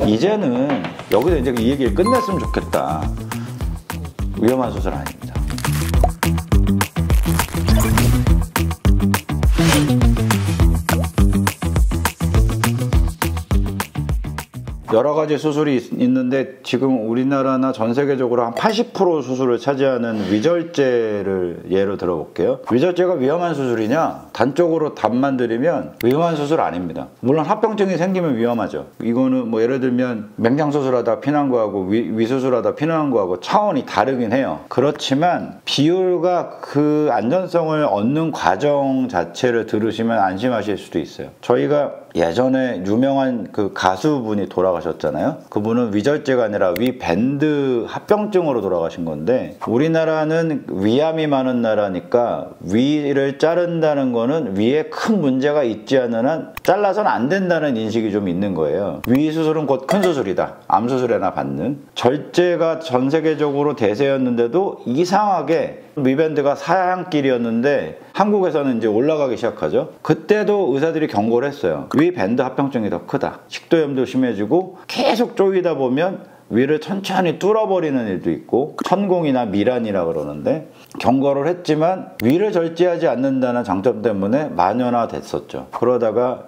이제는 여기서 이제 이 얘기를 끝냈으면 좋겠다. 위험한 수술 아닙니다. 여러 가지 수술이 있는데 지금 우리나라나 전 세계적으로 한 80% 수술을 차지하는 위절제를 예로 들어볼게요. 위절제가 위험한 수술이냐? 단적으로 답만 드리면 위험한 수술 아닙니다. 물론 합병증이 생기면 위험하죠. 이거는 뭐 예를 들면 맹장수술하다 피난 거하고 위수술하다 피난 거하고 차원이 다르긴 해요. 그렇지만 비율과 그 안전성을 얻는 과정 자체를 들으시면 안심하실 수도 있어요. 저희가 예전에 유명한 그 가수분이 돌아가셨잖아요. 그분은 위절제가 아니라 위밴드 합병증으로 돌아가신 건데, 우리나라는 위암이 많은 나라니까 위를 자른다는 거는 위에 큰 문제가 있지 않은 한 잘라서는 안 된다는 인식이 좀 있는 거예요. 위 수술은 곧 큰 수술이다. 암 수술에나 받는. 절제가 전 세계적으로 대세였는데도 이상하게 위밴드가 사양길이었는데 한국에서는 이제 올라가기 시작하죠. 그때도 의사들이 경고를 했어요. 위 밴드 합병증이 더 크다. 식도염도 심해지고 계속 쪼이다 보면 위를 천천히 뚫어버리는 일도 있고, 천공이나 미란이라 그러는데, 경고를 했지만 위를 절제하지 않는다는 장점 때문에 만연화됐었죠. 그러다가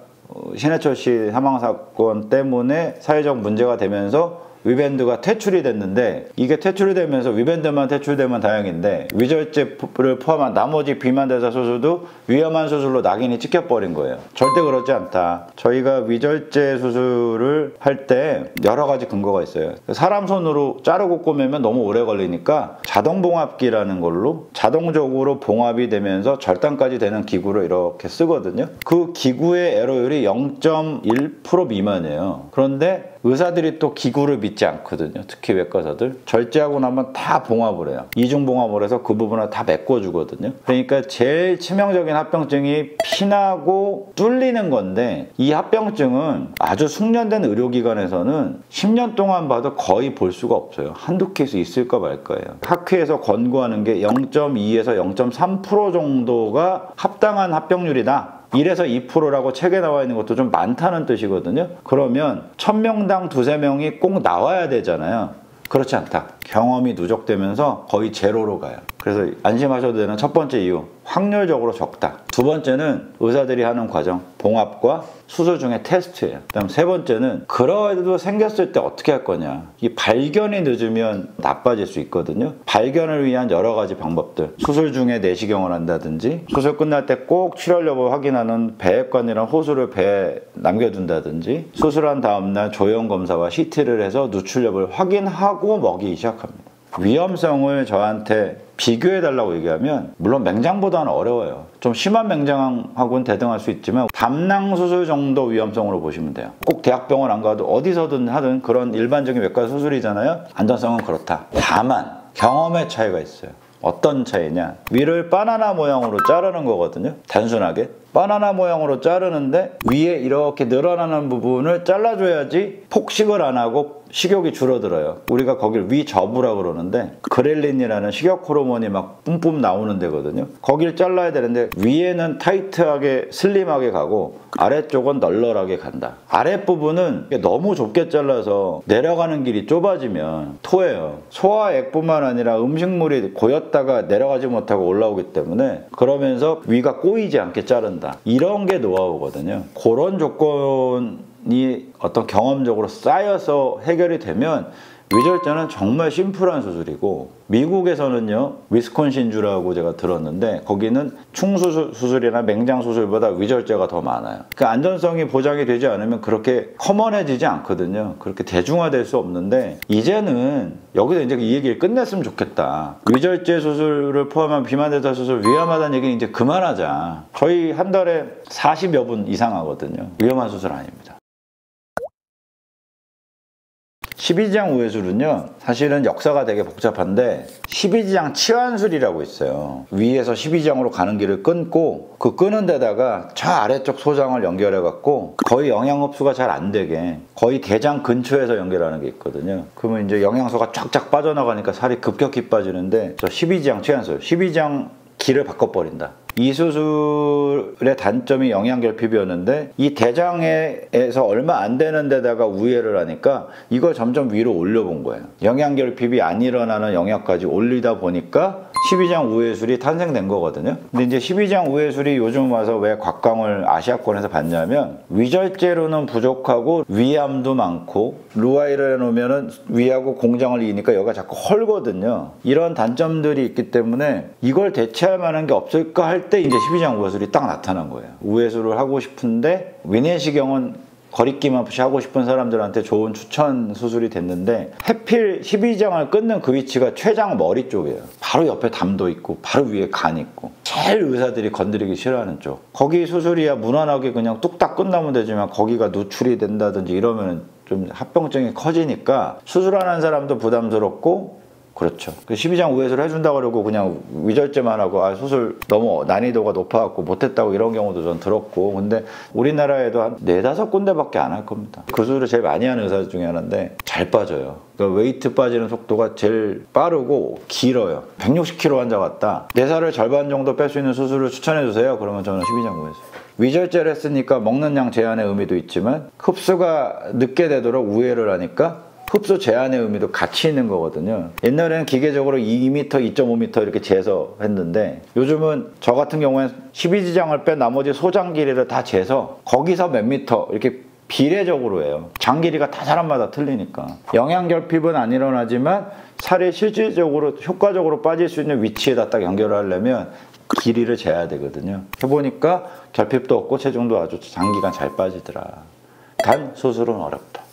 신해철 씨 사망 사건 때문에 사회적 문제가 되면서 위밴드가 퇴출이 됐는데, 이게 퇴출이 되면서 위밴드만 퇴출되면 다행인데 위절제를 포함한 나머지 비만대사 수술도 위험한 수술로 낙인이 찍혀버린 거예요. 절대 그렇지 않다. 저희가 위절제 수술을 할 때 여러 가지 근거가 있어요. 사람 손으로 자르고 꼬매면 너무 오래 걸리니까 자동봉합기라는 걸로 자동적으로 봉합이 되면서 절단까지 되는 기구를 이렇게 쓰거든요. 그 기구의 에러율이 0.1% 미만이에요. 그런데 의사들이 또 기구를 믿지 않거든요. 특히 외과사들. 절제하고 나면 다 봉합을 해요. 이중봉합을 해서 그 부분을 다 메꿔주거든요. 그러니까 제일 치명적인 합병증이 피나고 뚫리는 건데, 이 합병증은 아주 숙련된 의료기관에서는 10년 동안 봐도 거의 볼 수가 없어요. 한두 케이스 있을까 말까예요. 학회에서 권고하는 게 0.2에서 0.3% 정도가 합당한 합병률이다. 1에서 2%라고 책에 나와 있는 것도 좀 많다는 뜻이거든요. 그러면 1000명당 두세 명이 꼭 나와야 되잖아요. 그렇지 않다. 경험이 누적되면서 거의 제로로 가요. 그래서 안심하셔도 되는 첫 번째 이유, 확률적으로 적다. 두 번째는 의사들이 하는 과정, 봉합과 수술 중에 테스트예요. 그다음 세 번째는 그래도 생겼을 때 어떻게 할 거냐. 이 발견이 늦으면 나빠질 수 있거든요. 발견을 위한 여러 가지 방법들, 수술 중에 내시경을 한다든지, 수술 끝날 때 꼭 출혈 여부 확인하는 배액관이랑 호수를 배에 남겨둔다든지, 수술한 다음날 조형 검사와 CT를 해서 누출 여부를 확인하고 먹이기 시작합니다. 위험성을 저한테 비교해달라고 얘기하면 물론 맹장보다는 어려워요. 좀 심한 맹장하고는 대등할 수 있지만 담낭 수술 정도 위험성으로 보시면 돼요. 꼭 대학병원 안 가도 어디서든 하든 그런 일반적인 외과 수술이잖아요. 안전성은 그렇다. 다만 경험의 차이가 있어요. 어떤 차이냐, 위를 바나나 모양으로 자르는 거거든요. 단순하게 바나나 모양으로 자르는데 위에 이렇게 늘어나는 부분을 잘라줘야지 폭식을 안 하고 식욕이 줄어들어요. 우리가 거길 위저부라 그러는데, 그렐린이라는 식욕 호르몬이 막 뿜뿜 나오는 데거든요. 거길 잘라야 되는데 위에는 타이트하게 슬림하게 가고 아래쪽은 널널하게 간다. 아랫부분은 너무 좁게 잘라서 내려가는 길이 좁아지면 토해요. 소화액뿐만 아니라 음식물이 고였다가 내려가지 못하고 올라오기 때문에, 그러면서 위가 꼬이지 않게 자른다. 이런 게 노하우거든요. 그런 조건이 어떤 경험적으로 쌓여서 해결이 되면 위절제는 정말 심플한 수술이고, 미국에서는요 위스콘신주라고 제가 들었는데 거기는 충수술이나 맹장수술보다 위절제가 더 많아요. 그 안전성이 보장이 되지 않으면 그렇게 커먼해지지 않거든요. 그렇게 대중화될 수 없는데, 이제는 여기서 이제 이 얘기를 끝냈으면 좋겠다. 위절제 수술을 포함한 비만대사 수술 위험하다는 얘기는 이제 그만하자. 저희 한 달에 40여 분 이상 하거든요. 위험한 수술 아닙니다. 12지장 우회술은요 사실은 역사가 되게 복잡한데, 12지장 치환술이라고 있어요. 위에서 12지장으로 가는 길을 끊고 그 끄는 데다가 저 아래쪽 소장을 연결해 갖고 거의 영양 흡수가 잘 안 되게 거의 대장 근처에서 연결하는 게 있거든요. 그러면 이제 영양소가 쫙쫙 빠져나가니까 살이 급격히 빠지는데, 저 12지장 치환술, 12지장 길을 바꿔버린다. 이 수술의 단점이 영양결핍이었는데 이 대장에서 얼마 안 되는 데다가 우회를 하니까 이걸 점점 위로 올려본 거예요. 영양결핍이 안 일어나는 영역까지 올리다 보니까 12장 우회술이 탄생된 거거든요. 근데 이제 12장 우회술이 요즘 와서 왜 곽광을 아시아권에서 받냐면 위절제로는 부족하고 위암도 많고 루아이를 해놓으면 위하고 공장을 이으니까 여기가 자꾸 헐거든요. 이런 단점들이 있기 때문에 이걸 대체할 만한 게 없을까 할 때 이제 12장 우회술이 딱 나타난 거예요. 우회술을 하고 싶은데 위내시경은 거리낌 없이 하고 싶은 사람들한테 좋은 추천 수술이 됐는데 하필 12장을 끊는 그 위치가 췌장 머리 쪽이에요. 바로 옆에 담도 있고 바로 위에 간 있고 제일 의사들이 건드리기 싫어하는 쪽. 거기 수술이야 무난하게 그냥 뚝딱 끝나면 되지만 거기가 누출이 된다든지 이러면 좀 합병증이 커지니까 수술하는 사람도 부담스럽고 그렇죠. 12장 우회술 해준다고 그러고 그냥 위절제만 하고 수술 너무 난이도가 높아갖고 못했다고 이런 경우도 전 들었고 근데 우리나라에도 한 4-5군데밖에 안 할 겁니다. 그 수술을 제일 많이 하는 의사 중에 하나인데 잘 빠져요. 그러니까 웨이트 빠지는 속도가 제일 빠르고 길어요. 160kg 환자 같다. 내 살을 절반 정도 뺄 수 있는 수술을 추천해주세요. 그러면 저는 12장 우회술. 위절제를 했으니까 먹는 양 제한의 의미도 있지만 흡수가 늦게 되도록 우회를 하니까 흡수 제한의 의미도 같이 있는 거거든요. 옛날에는 기계적으로 2m, 2.5m 이렇게 재서 했는데 요즘은 저 같은 경우엔 12지장을 뺀 나머지 소장 길이를 다 재서 거기서 몇 미터 이렇게 비례적으로 해요. 장 길이가 다 사람마다 틀리니까. 영양결핍은 안 일어나지만 살이 실질적으로 효과적으로 빠질 수 있는 위치에다 딱 연결을 하려면 길이를 재야 되거든요. 해보니까 결핍도 없고 체중도 아주 장기간 잘 빠지더라. 단 수술은 어렵다.